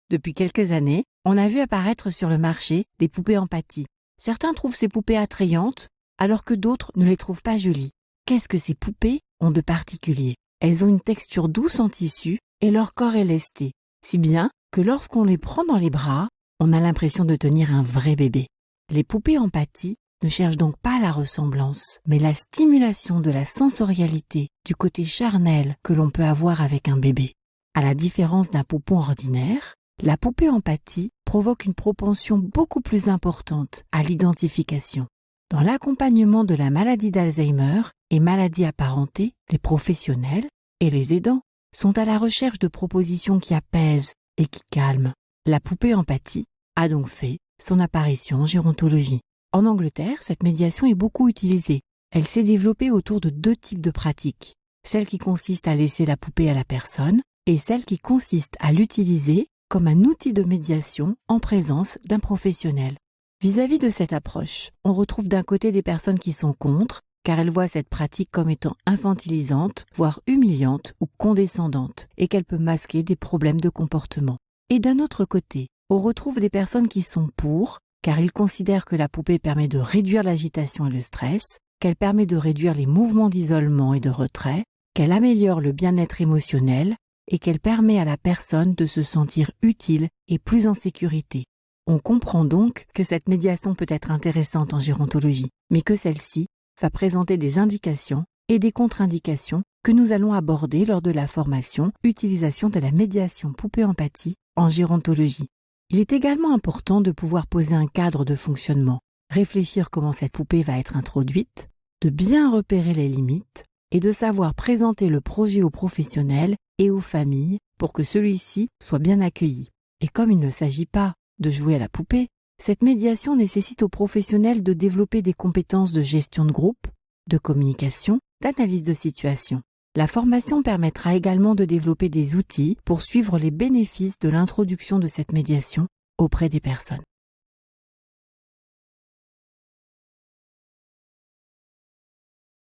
Depuis quelques années, on a vu apparaître sur le marché des poupées empathie. Certains trouvent ces poupées attrayantes, alors que d'autres ne les trouvent pas jolies. Qu'est-ce que ces poupées ont de particulier? Elles ont une texture douce en tissu et leur corps est lesté, si bien que lorsqu'on les prend dans les bras, on a l'impression de tenir un vrai bébé. Les poupées empathie ne cherchent donc pas la ressemblance, mais la stimulation de la sensorialité, du côté charnel que l'on peut avoir avec un bébé. À la différence d'un poupon ordinaire, la poupée empathie provoque une propension beaucoup plus importante à l'identification. Dans l'accompagnement de la maladie d'Alzheimer et maladies apparentées, les professionnels et les aidants sont à la recherche de propositions qui apaisent et qui calment. La poupée empathie a donc fait son apparition en gérontologie. En Angleterre, cette médiation est beaucoup utilisée. Elle s'est développée autour de 2 types de pratiques. Celle qui consiste à laisser la poupée à la personne et celle qui consiste à l'utiliser comme un outil de médiation en présence d'un professionnel. Vis-à-vis de cette approche, on retrouve d'un côté des personnes qui sont contre, car elles voient cette pratique comme étant infantilisante, voire humiliante ou condescendante, et qu'elle peut masquer des problèmes de comportement. Et d'un autre côté, on retrouve des personnes qui sont pour, car ils considèrent que la poupée permet de réduire l'agitation et le stress, qu'elle permet de réduire les mouvements d'isolement et de retrait, qu'elle améliore le bien-être émotionnel et qu'elle permet à la personne de se sentir utile et plus en sécurité. On comprend donc que cette médiation peut être intéressante en gérontologie, mais que celle-ci va présenter des indications et des contre-indications que nous allons aborder lors de la formation « Utilisation de la médiation poupée-empathie » en gérontologie. Il est également important de pouvoir poser un cadre de fonctionnement, réfléchir comment cette poupée va être introduite, de bien repérer les limites et de savoir présenter le projet aux professionnels et aux familles pour que celui-ci soit bien accueilli. Et comme il ne s'agit pas de jouer à la poupée, cette médiation nécessite aux professionnels de développer des compétences de gestion de groupe, de communication, d'analyse de situation. La formation permettra également de développer des outils pour suivre les bénéfices de l'introduction de cette médiation auprès des personnes.